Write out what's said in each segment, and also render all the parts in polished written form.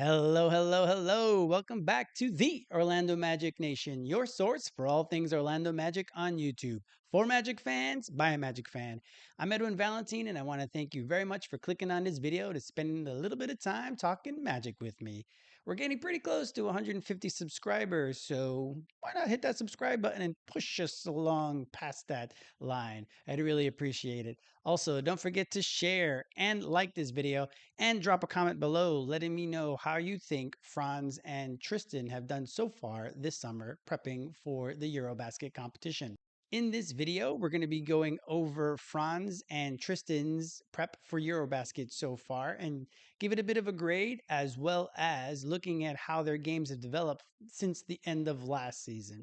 Hello, hello, hello. Welcome back to the Orlando Magic Nation, your source for all things Orlando Magic on YouTube. For Magic fans, by a Magic fan. I'm Edwin Valentine, and I want to thank you very much for clicking on this video to spend a little bit of time talking Magic with me. We're getting pretty close to 150 subscribers, so why not hit that subscribe button and push us along past that line? I'd really appreciate it. Also, don't forget to share and like this video and drop a comment below letting me know how you think Franz and Tristan have done so far this summer prepping for the EuroBasket competition. In this video, we're going to be going over Franz and Tristan's prep for EuroBasket so far and give it a bit of a grade, as well as looking at how their games have developed since the end of last season.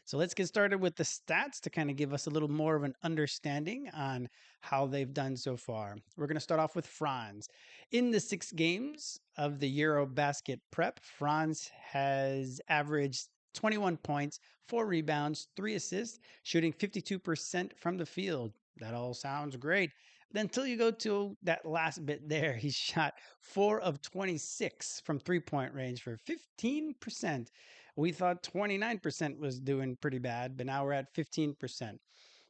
So let's get started with the stats to kind of give us a little more of an understanding on how they've done so far. We're going to start off with Franz. In the 6 games of the EuroBasket prep, Franz has averaged 21 points, 4 rebounds, 3 assists, shooting 52% from the field. That all sounds great. But until you go to that last bit there, he shot 4 of 26 from 3-point range for 15%. We thought 29% was doing pretty bad, but now we're at 15%.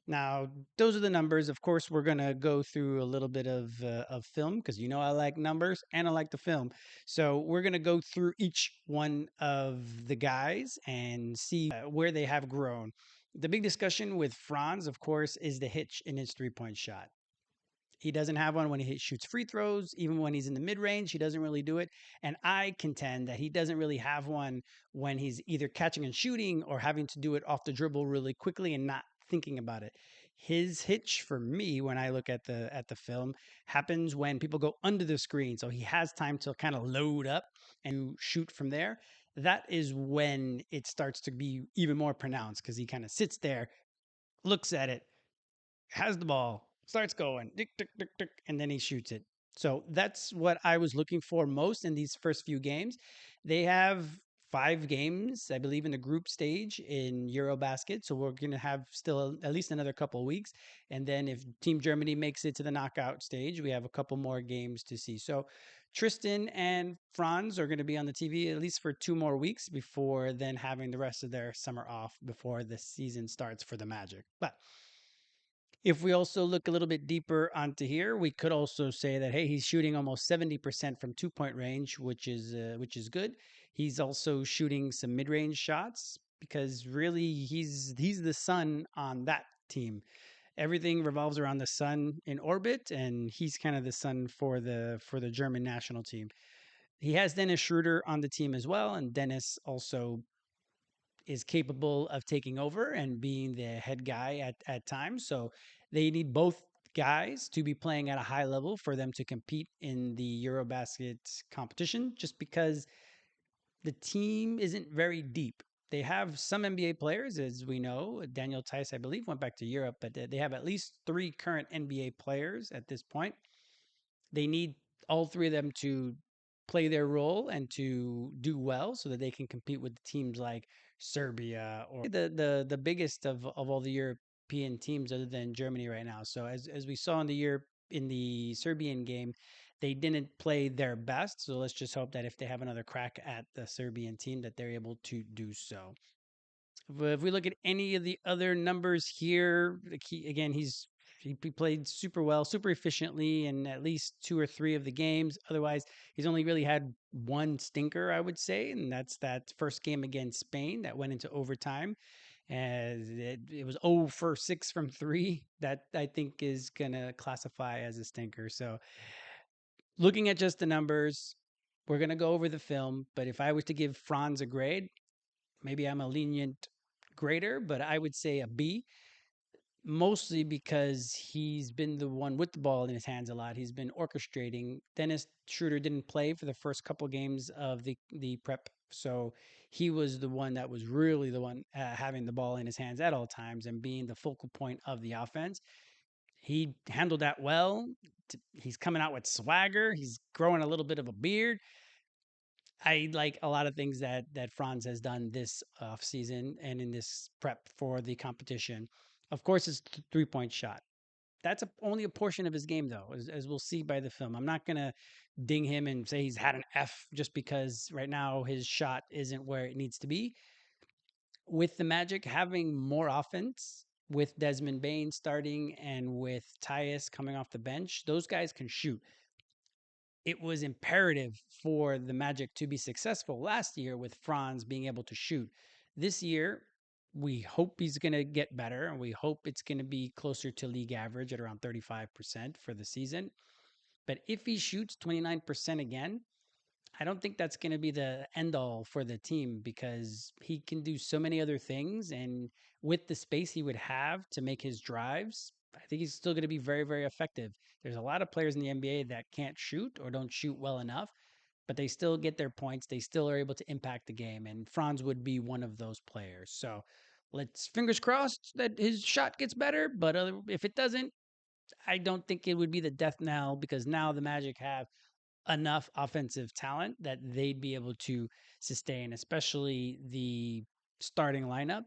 Now, those are the numbers. Of course, we're going to go through a little bit of film because you know I like numbers and I like the film. So we're going to go through each one of the guys and see where they have grown. The big discussion with Franz, of course, is the hitch in his 3-point shot. He doesn't have one when he shoots free throws. Even when he's in the mid range, he doesn't really do it. And I contend that he doesn't really have one when he's either catching and shooting or having to do it off the dribble really quickly and not thinking about it. His hitch for me, when I look at the film, happens when people go under the screen. So he has time to kind of load up and shoot from there. That is when it starts to be even more pronounced because he kind of sits there, looks at it, has the ball, starts going, tick, tick, tick, tick, and then he shoots it. So that's what I was looking for most in these first few games. They have 5 games, I believe, in the group stage in EuroBasket. So we're going to have still at least another couple of weeks. And then if Team Germany makes it to the knockout stage, we have a couple more games to see. So Tristan and Franz are going to be on the TV at least for 2 more weeks before then having the rest of their summer off before the season starts for the Magic. But if we also look a little bit deeper onto here, we could also say that hey, he's shooting almost 70% from 2-point range, which is good. He's also shooting some mid-range shots because really he's the sun on that team. Everything revolves around the sun in orbit, and he's kind of the sun for the German national team. He has Dennis Schroeder on the team as well, and Dennis also is capable of taking over and being the head guy at times. So they need both guys to be playing at a high level for them to compete in the Eurobasket competition, just because the team isn't very deep. They have some NBA players, as we know. Daniel Tice, I believe, went back to Europe, but they have at least 3 current NBA players at this point. They need all 3 of them to play their role and to do well so that they can compete with teams like Serbia or the biggest of all the European teams other than Germany right now. So as we saw in the Serbian game, they didn't play their best. So let's just hope that if they have another crack at the Serbian team that they're able to do so. If we look at any of the other numbers here, again, he played super well, super efficiently in at least 2 or 3 of the games. Otherwise, he's only really had one stinker, I would say, and that's that first game against Spain that went into overtime. As it was 0 for 6 from 3. That I think is gonna classify as a stinker. So, looking at just the numbers, we're gonna go over the film. But if I was to give Franz a grade, maybe I'm a lenient grader, but I would say a B, mostly because he's been the one with the ball in his hands a lot. He's been orchestrating. Dennis Schroeder didn't play for the first couple games of the prep, so he was the one that was really the one having the ball in his hands at all times and being the focal point of the offense. He handled that well. He's coming out with swagger. He's growing a little bit of a beard. I like a lot of things that Franz has done this off season and in this prep for the competition. Of course, it's 3-point shot. That's only a portion of his game, though, as we'll see by the film. I'm not gonna ding him and say he's had an F just because right now his shot isn't where it needs to be. With the Magic having more offense, with Desmond Bain starting and with Tyus coming off the bench, those guys can shoot. It was imperative for the Magic to be successful last year with Franz being able to shoot. This year, we hope he's going to get better and we hope it's going to be closer to league average at around 35% for the season. But if he shoots 29% again, I don't think that's going to be the end all for the team because he can do so many other things. And with the space he would have to make his drives, I think he's still going to be very, very effective. There's a lot of players in the NBA that can't shoot or don't shoot well enough, but they still get their points. They still are able to impact the game. And Franz would be one of those players. So let's fingers crossed that his shot gets better. But if it doesn't, I don't think it would be the death knell because now the Magic have enough offensive talent that they'd be able to sustain, especially the starting lineup.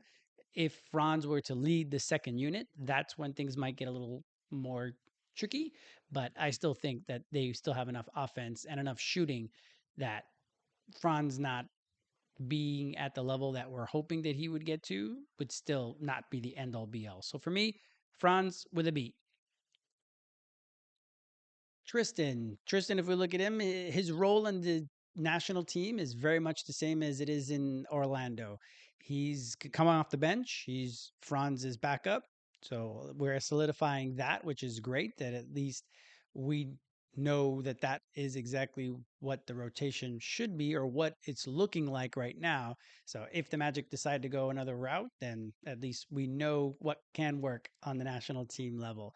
If Franz were to lead the second unit, that's when things might get a little more tricky. But I still think that they still have enough offense and enough shooting that Franz not being at the level that we're hoping that he would get to would still not be the end all be all. So for me, Franz with a B. Tristan, if we look at him, his role in the national team is very much the same as it is in Orlando. He's coming off the bench. He's Franz's backup. So we're solidifying that, which is great that at least we know that that is exactly what the rotation should be or what it's looking like right now. So if the Magic decide to go another route, then at least we know what can work on the national team level.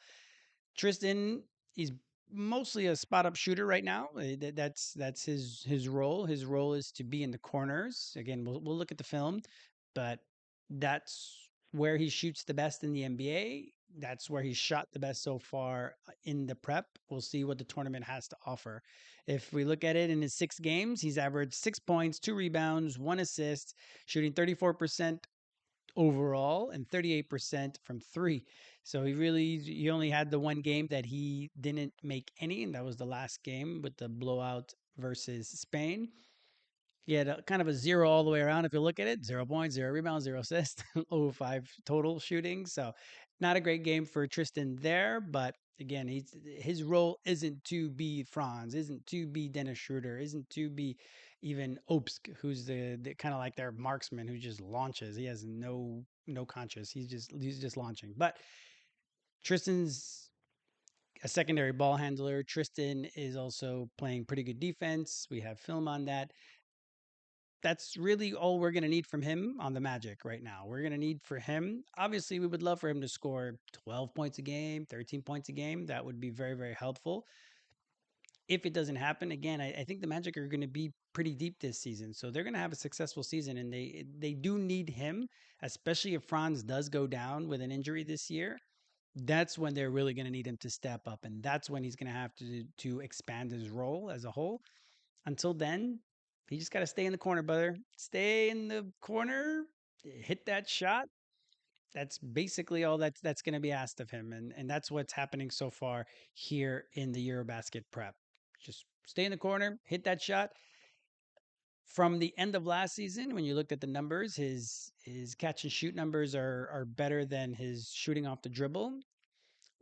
Tristan, he's mostly a spot up shooter right now. That's his role. His role is to be in the corners. Again, we'll look at the film, but that's where he shoots the best in the NBA. That's where he's shot the best so far in the prep. We'll see what the tournament has to offer. If we look at it in his 6 games, he's averaged 6 points, 2 rebounds, 1 assist, shooting 34% overall and 38% from three. So he only had the one game that he didn't make any, and that was the last game with the blowout versus Spain. He had a kind of a zero all the way around. If you look at it, 0 points, 0 rebounds, 0 assists, over 5 total shooting. So not a great game for Tristan there, but again, his role isn't to be Franz, isn't to be Dennis Schroeder, isn't to be even Obsk, who's the kind of like their marksman who just launches. He has no conscience. He's just launching. But Tristan's a secondary ball handler. Tristan is also playing pretty good defense. We have film on that. That's really all we're going to need from him on the Magic right now. We're going to need for him. Obviously, we would love for him to score 12 points a game, 13 points a game. That would be very, very helpful. If it doesn't happen, again, I think the Magic are going to be pretty deep this season. So they're going to have a successful season, and they do need him, especially if Franz does go down with an injury this year. That's when they're really going to need him to step up, and that's when he's going to have to expand his role as a whole. Until then, he just got to stay in the corner, brother. Stay in the corner, hit that shot. That's basically all that's going to be asked of him, and that's what's happening so far here in the EuroBasket prep. Just stay in the corner, hit that shot. From the end of last season, when you looked at the numbers, his catch and shoot numbers are better than his shooting off the dribble.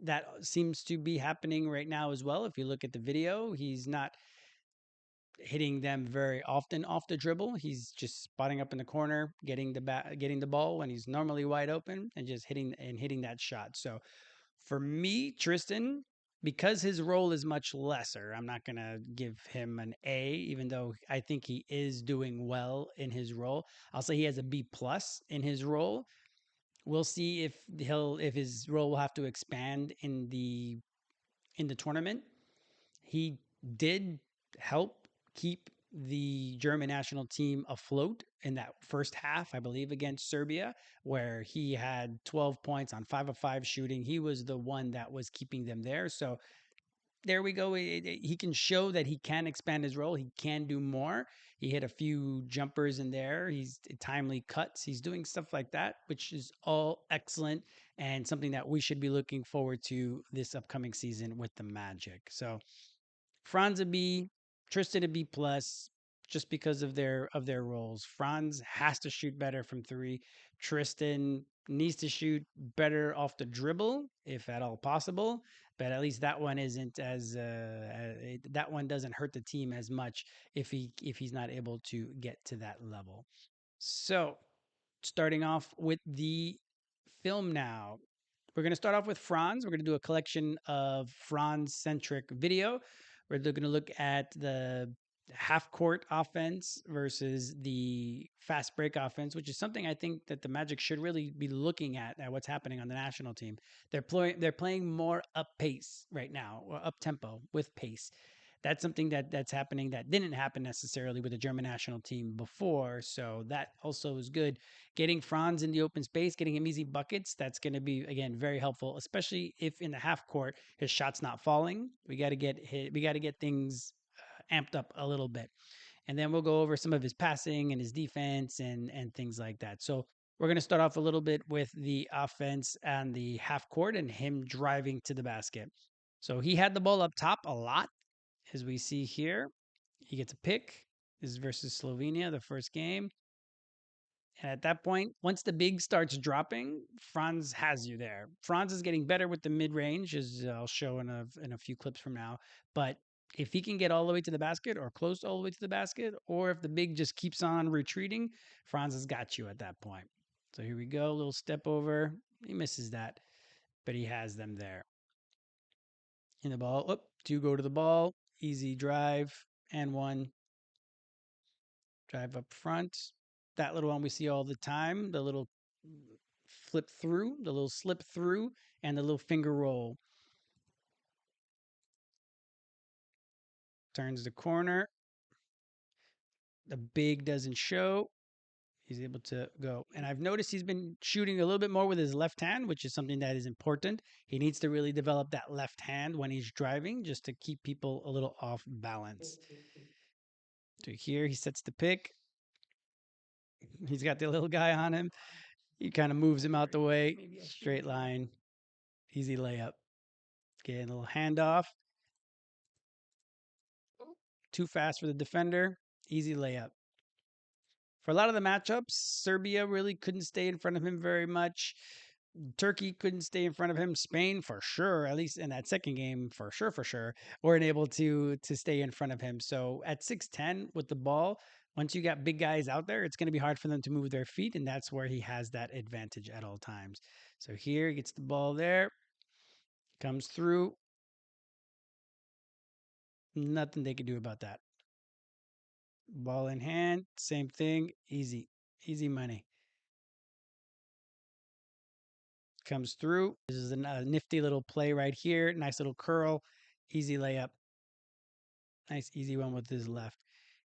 That seems to be happening right now as well. If you look at the video, he's not hitting them very often off the dribble. He's just spotting up in the corner, getting the ball when he's normally wide open, and just hitting that shot. So for me, Tristan, because his role is much lesser, I'm not gonna give him an A, even though I think he is doing well in his role. I'll say he has a B plus in his role. We'll see if his role will have to expand in the tournament. He did help keep the German national team afloat in that first half, I believe, against Serbia, where he had 12 points on 5 of 5 shooting. He was the one that was keeping them there. So there we go. He can show that he can expand his role. He can do more. He hit a few jumpers in there. He's timely cuts. He's doing stuff like that, which is all excellent and something that we should be looking forward to this upcoming season with the Magic. So Franz a B, Tristan a B plus, just because of their roles. Franz has to shoot better from three. Tristan needs to shoot better off the dribble, if at all possible. But at least that one isn't as that one doesn't hurt the team as much if he's not able to get to that level. So starting off with the film now. We're going to start off with Franz. We're going to do a collection of Franz centric video. We're going to look at the half court offense versus the fast break offense, which is something I think that the Magic should really be looking at what's happening on the national team. They're playing more up pace right now, or up tempo with pace. That's something that's happening that didn't happen necessarily with the German national team before. So that also is good. Getting Franz in the open space, getting him easy buckets, that's going to be again very helpful, especially if in the half court his shot's not falling. We got to get things amped up a little bit. And then we'll go over some of his passing and his defense and things like that. So we're going to start off a little bit with the offense and the half court and him driving to the basket. So he had the ball up top a lot, as we see here. He gets a pick. This is versus Slovenia, the first game. And at that point, once the big starts dropping, Franz has you there. Franz is getting better with the mid range, as I'll show in a few clips from now. But if he can get all the way to the basket or close all the way to the basket, or if the big just keeps on retreating, Franz has got you at that point. So here we go, a little step over. He misses that, but he has them there. In the ball, oh, two go to the ball, easy drive, and one drive up front. That little one we see all the time, the little flip through, the little slip through, and the little finger roll. Turns the corner. The big doesn't show. He's able to go. And I've noticed he's been shooting a little bit more with his left hand, which is something that is important. He needs to really develop that left hand when he's driving just to keep people a little off balance. So here he sets the pick. He's got the little guy on him. He kind of moves him out the way. Straight line. Easy layup. Getting a little handoff. Too fast for the defender. Easy layup. For a lot of the matchups, Serbia really couldn't stay in front of him very much. Turkey couldn't stay in front of him. Spain, for sure, at least in that second game, for sure, weren't able to stay in front of him. So at 6'10 with the ball, once you got big guys out there, it's going to be hard for them to move their feet, and that's where he has that advantage at all times. So here he gets the ball there, comes through. Nothing they can do about that. Ball in hand, same thing, easy money. Comes through. This is a nifty little play right here. Nice little curl, easy layup. Nice easy one with his left.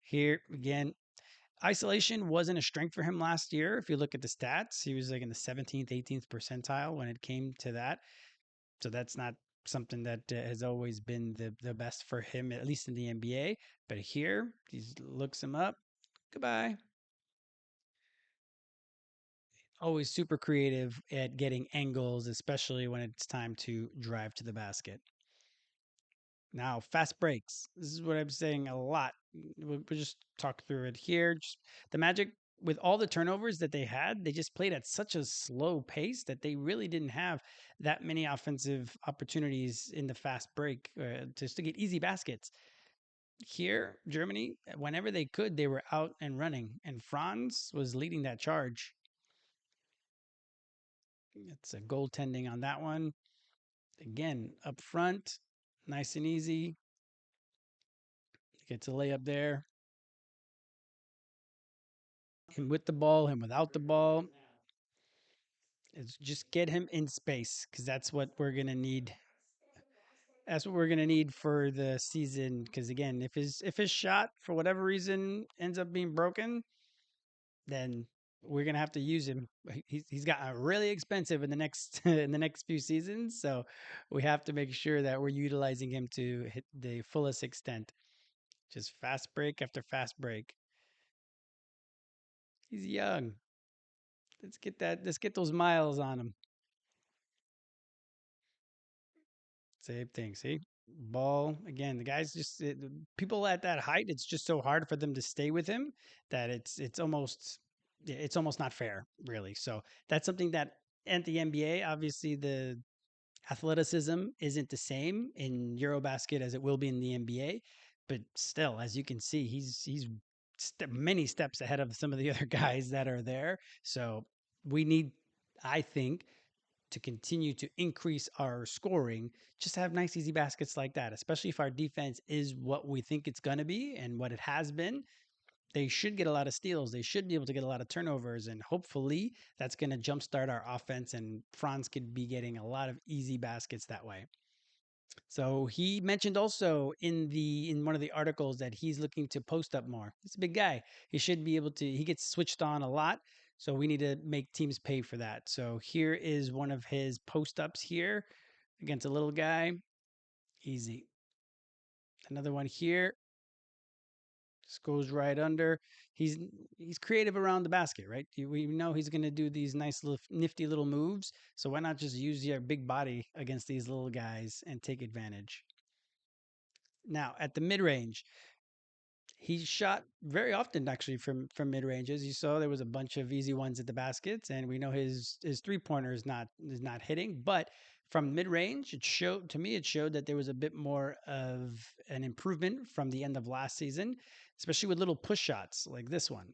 Here again, isolation wasn't a strength for him last year. If you look at the stats, he was like in the 17th, 18th percentile when it came to that. So that's not something that has always been the best for him, at least in the NBA. But here, he looks him up. Goodbye. Always super creative at getting angles, especially when it's time to drive to the basket. Now, fast breaks. This is what I'm saying a lot. We'll just talk through it here. Just the Magic, with all the turnovers that they had, they just played at such a slow pace that they really didn't have that many offensive opportunities in the fast break just to get easy baskets. Here, Germany, whenever they could, they were out and running, and Franz was leading that charge. It's a goaltending on that one. Again, up front, nice and easy. Gets a layup there. Him with the ball, him without the ball. It's just get him in space because that's what we're gonna need. That's what we're gonna need for the season. Because again, if his shot for whatever reason ends up being broken, then we're gonna have to use him. He's got really expensive in the next in the next few seasons, so we have to make sure that we're utilizing him to hit the fullest extent. Just fast break after fast break. He's young. Let's get that. Let's get those miles on him. Same thing. See, ball again. The guys people at that height. It's just so hard for them to stay with him that it's almost yeah, it's almost not fair, really. So that's something that at the NBA, obviously the athleticism isn't the same in EuroBasket as it will be in the NBA, but still, as you can see, he's many steps ahead of some of the other guys that are there. So we need, I think, to continue to increase our scoring, just have nice, easy baskets like that, especially if our defense is what we think it's going to be and what it has been. They should get a lot of steals. They should be able to get a lot of turnovers. And hopefully that's going to jumpstart our offense. And Franz could be getting a lot of easy baskets that way. So he mentioned also in one of the articles that he's looking to post up more. He's a big guy. He should be able to. He gets switched on a lot, so we need to make teams pay for that. So here is one of his post ups here against a little guy. Easy. Another one here. Just goes right under. He's he's creative around the basket, right? We know he's going to do these nice little nifty little moves. So why not just use your big body against these little guys and take advantage? Now at the mid range, he shot very often actually from mid ranges. You saw there was a bunch of easy ones at the baskets, and we know his 3 pointer is not hitting, but from mid range, it showed to me it showed that there was a bit more of an improvement from the end of last season, especially with little push shots like this one.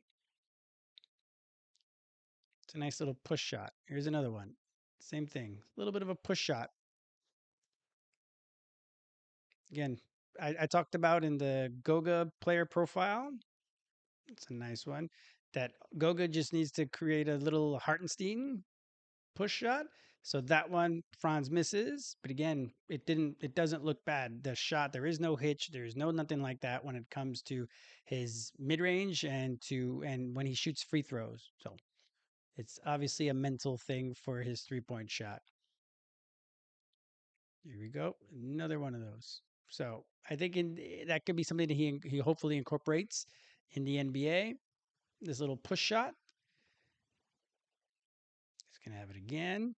It's a nice little push shot. Here's another one. Same thing. A little bit of a push shot. Again, I talked about in the Goga player profile. It's a nice one. That Goga just needs to create a little Hartenstein push shot. So that one Franz misses, but again, it doesn't look bad. The shot, there is no hitch, there is no nothing like that when it comes to his mid-range and when he shoots free throws. So it's obviously a mental thing for his 3-point shot. Here we go. Another one of those. So I think that could be something that he hopefully incorporates in the NBA. This little push shot. He's gonna have it again.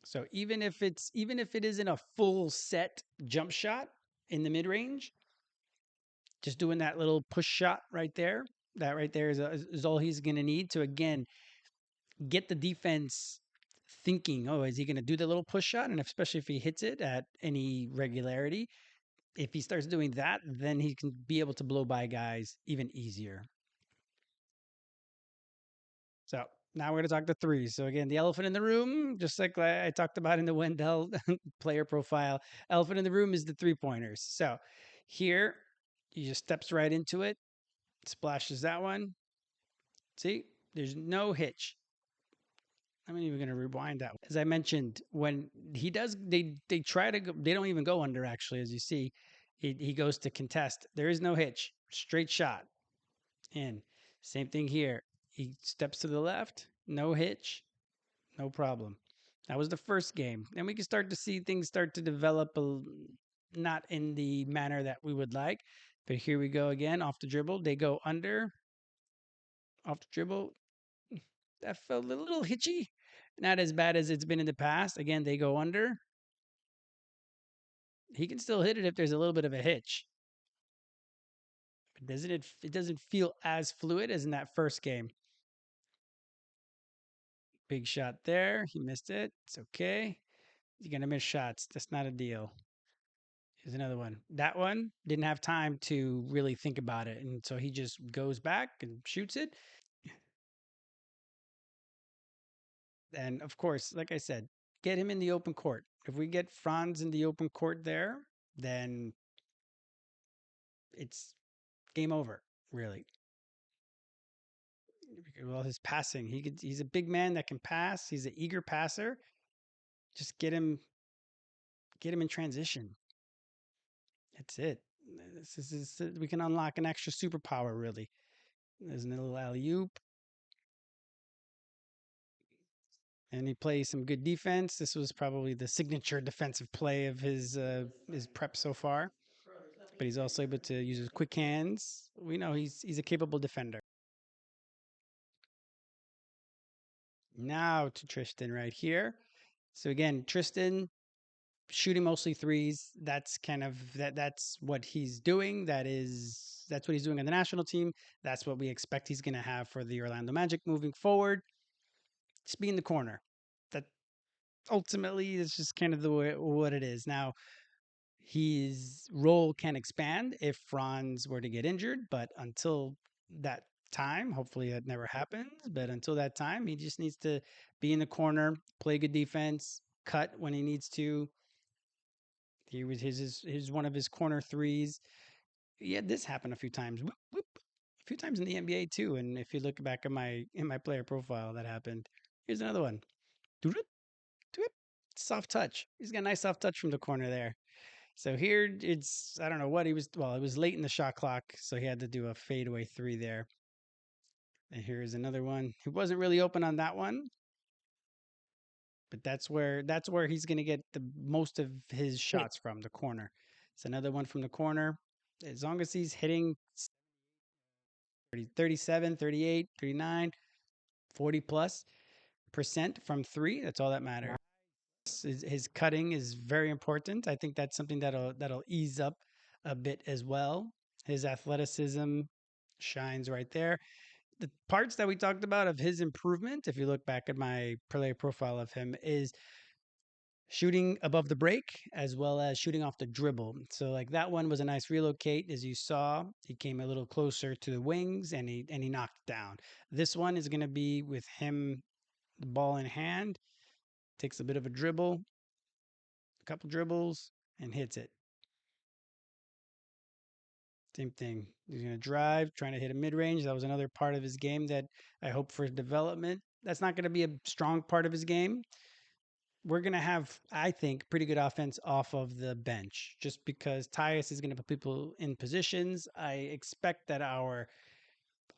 So even if it isn't a full set jump shot in the mid range, just doing that little push shot right there, that right there is all he's going to need to again get the defense thinking. Oh, is he going to do the little push shot? And especially if he hits it at any regularity, if he starts doing that, then he can be able to blow by guys even easier. So now we're going to talk the threes. So again, the elephant in the room, just like I talked about in the Wendell player profile, elephant in the room is the 3 pointers. So here he just steps right into it, splashes that one. See, there's no hitch. I'm even going to rewind that. As I mentioned, when he does, they try to go, they don't even go under actually, as you see. He goes to contest. There is no hitch. Straight shot in. Same thing here. He steps to the left, no hitch, no problem. That was the first game. Then we can start to see things start to develop not in the manner that we would like. But here we go again off the dribble. They go under, off the dribble. That felt a little hitchy. Not as bad as it's been in the past. Again, they go under. He can still hit it if there's a little bit of a hitch. But doesn't it doesn't feel as fluid as in that first game. Big shot there. He missed it. It's okay. You're gonna miss shots. That's not a deal. Here's another one. That one didn't have time to really think about it. And so he just goes back and shoots it. And of course, like I said, get him in the open court. If we get Franz in the open court there, then it's game over, really. Well, his passing, he's a big man that can pass. He's an eager passer. Just get him in transition. That's it. We can unlock an extra superpower, really. There's a little alley oop. and he plays some good defense. This was probably the signature defensive play of his prep so far. But he's also able to use his quick hands. We know he's a capable defender. Now to Tristan right here. So again, Tristan shooting mostly threes. That's kind of that's what he's doing. That's what he's doing on the national team. That's what we expect he's going to have for the Orlando Magic moving forward. Just be in the corner. That ultimately is just kind of the way what it is. Now, his role can expand if Franz were to get injured, but until that time, hopefully that never happens. But until that time, he just needs to be in the corner, play good defense, cut when he needs to. He was his one of his corner threes. He had this happen a few times. Whoop, whoop, a few times in the NBA too. And if you look back at my player profile, that happened. Here's another one. Doop, doop. Soft touch. He's got a nice soft touch from the corner there. So here it's I don't know what he was. Well, it was late in the shot clock, so he had to do a fadeaway three there. And here's another one. He wasn't really open on that one, but that's where he's going to get the most of his shots from the corner. It's another one from the corner. As long as he's hitting 30, 37, 38, 39, 40 plus percent from three, that's all that matters. His cutting is very important. I think that's something that'll ease up a bit as well. His athleticism shines right there. The parts that we talked about of his improvement, if you look back at my player profile of him, is shooting above the break as well as shooting off the dribble. So like that one was a nice relocate, as you saw. He came a little closer to the wings and he knocked it down. This one is going to be with him, the ball in hand, takes a bit of a dribble, a couple dribbles, and hits it. Same thing. He's going to drive, trying to hit a mid range. That was another part of his game that I hope for development. That's not going to be a strong part of his game. We're going to have, I think, pretty good offense off of the bench just because Tyus is going to put people in positions. I expect that our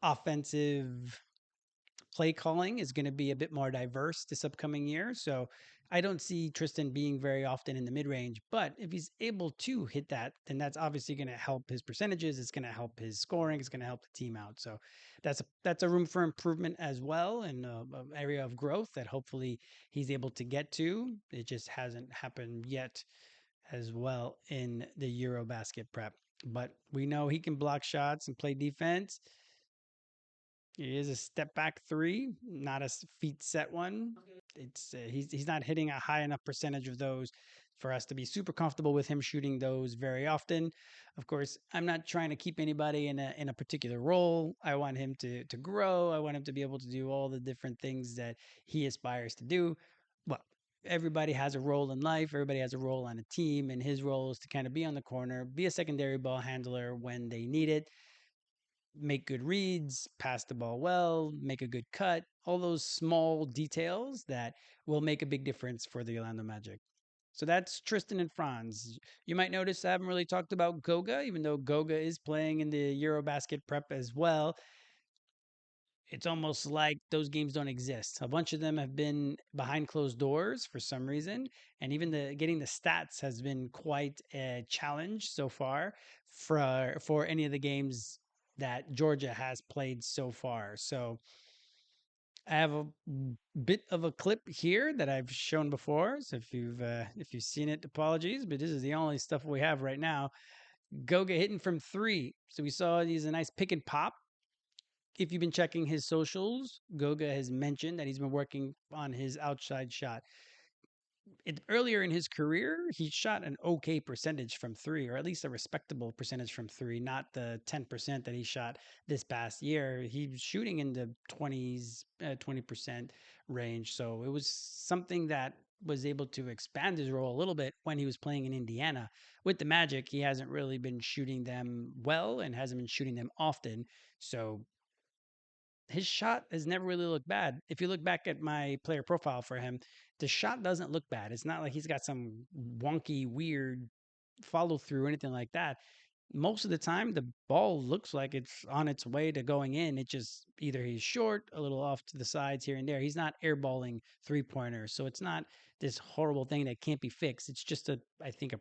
offensive play calling is going to be a bit more diverse this upcoming year. So I don't see Tristan being very often in the mid range, but if he's able to hit that, then that's obviously going to help his percentages. It's going to help his scoring. It's going to help the team out. So that's a room for improvement as well, and an area of growth that hopefully he's able to get to. It just hasn't happened yet as well in the EuroBasket prep. But we know he can block shots and play defense. It is a step back three, not a feet set one. It's he's not hitting a high enough percentage of those for us to be super comfortable with him shooting those very often. Of course, I'm not trying to keep anybody in a particular role. I want him to grow. I want him to be able to do all the different things that he aspires to do. Well, everybody has a role in life. Everybody has a role on a team, and his role is to kind of be on the corner, be a secondary ball handler when they need it, make good reads, pass the ball well, make a good cut, all those small details that will make a big difference for the Orlando Magic. So that's Tristan and Franz. You might notice I haven't really talked about Goga, even though Goga is playing in the Eurobasket prep as well. It's almost like those games don't exist. A bunch of them have been behind closed doors for some reason, and even the getting the stats has been quite a challenge so far for any of the games that Georgia has played so far. So I have a bit of a clip here that I've shown before. So if you've seen it, apologies, but this is the only stuff we have right now. Goga hitting from three. So we saw these a nice pick and pop. If you've been checking his socials, Goga has mentioned that he's been working on his outside shot. Earlier in his career, he shot an okay percentage from three, or at least a respectable percentage from three, not the 10% that he shot this past year. He was shooting in the 20s, 20% range. So it was something that was able to expand his role a little bit when he was playing in Indiana. With the Magic, he hasn't really been shooting them well and hasn't been shooting them often. So his shot has never really looked bad. If you look back at my player profile for him, the shot doesn't look bad. It's not like he's got some wonky, weird follow through or anything like that. most of the time the ball looks like it's on its way to going in. It just either he's short, a little off to the sides here and there. He's not airballing three pointers. So it's not this horrible thing that can't be fixed. It's just I think a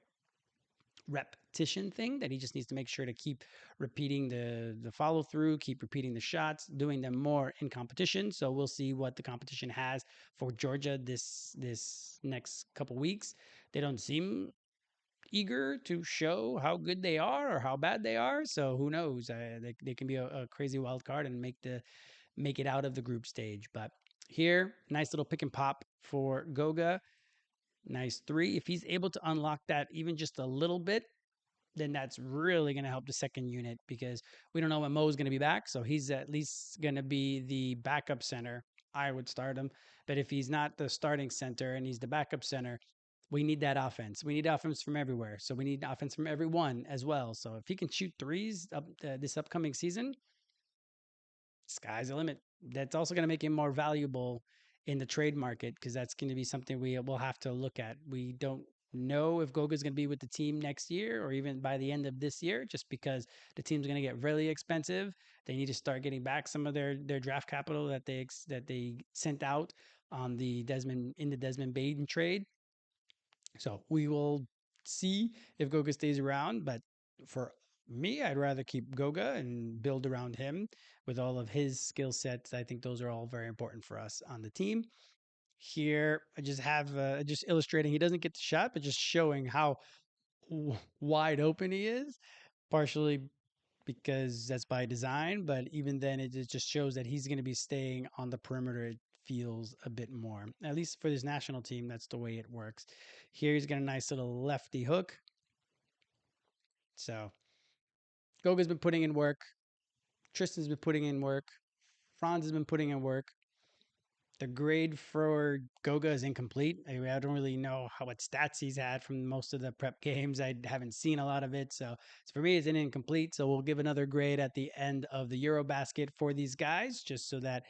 repetition thing that he just needs to make sure to keep repeating the follow through, keep repeating the shots, doing them more in competition. So we'll see what the competition has for Georgia this next couple weeks. They don't seem eager to show how good they are or how bad they are. So who knows? They can be a crazy wild card and make it out of the group stage. But here, nice little pick and pop for Goga. Nice three. If he's able to unlock that even just a little bit, then that's really going to help the second unit because we don't know when Mo's going to be back. So he's at least going to be the backup center. I would start him. But if he's not the starting center and he's the backup center, we need that offense. We need offense from everywhere. So we need offense from everyone as well. So if he can shoot threes up this upcoming season, sky's the limit. That's also going to make him more valuable in the trade market because that's going to be something we will have to look at. We don't know if Goga's going to be with the team next year or even by the end of this year, just because the team's going to get really expensive. They need to start getting back some of their draft capital that they sent out on the Desmond Baden trade. So we will see if Goga stays around. But for me, I'd rather keep Goga and build around him with all of his skill sets. I think those are all very important for us on the team. Here, I just have just illustrating. He doesn't get the shot, but just showing how wide open he is. Partially because that's by design, but even then, it just shows that he's going to be staying on the perimeter. It feels a bit more, at least for this national team. That's the way it works. Here, he's got a nice little lefty hook. So Goga's been putting in work. Tristan's been putting in work. Franz has been putting in work. The grade for Goga is incomplete. I don't really know what stats he's had from most of the prep games. I haven't seen a lot of it. So for me, it's an incomplete. So we'll give another grade at the end of the EuroBasket for these guys, just so that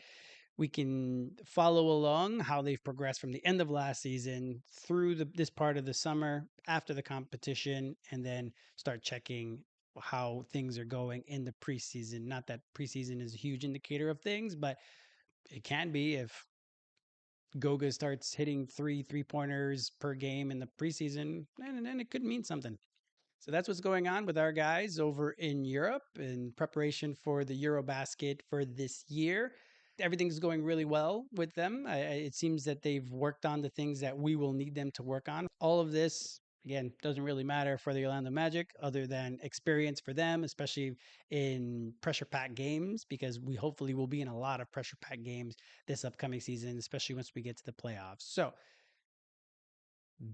we can follow along how they've progressed from the end of last season through this part of the summer after the competition, and then start checking how things are going in the preseason. Not that preseason is a huge indicator of things, but it can be if Goga starts hitting three pointers per game in the preseason, and then it could mean something. So that's what's going on with our guys over in Europe in preparation for the EuroBasket for this year. Everything's going really well with them. It seems that they've worked on the things that we will need them to work on. All of this, again, doesn't really matter for the Orlando Magic other than experience for them, especially in pressure pack games, because we hopefully will be in a lot of pressure pack games this upcoming season, especially once we get to the playoffs. So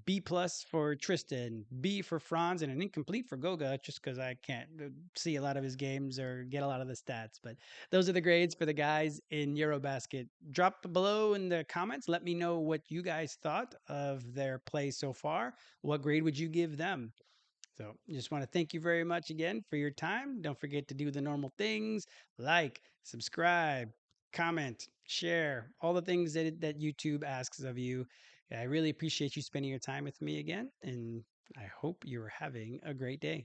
B plus for Tristan, B for Franz, and an incomplete for Goga, just because I can't see a lot of his games or get a lot of the stats. But those are the grades for the guys in EuroBasket. Drop below in the comments. Let me know what you guys thought of their play so far. What grade would you give them? So just want to thank you very much again for your time. Don't forget to do the normal things like subscribe, comment, share, all the things that YouTube asks of you. I really appreciate you spending your time with me again, and I hope you're having a great day.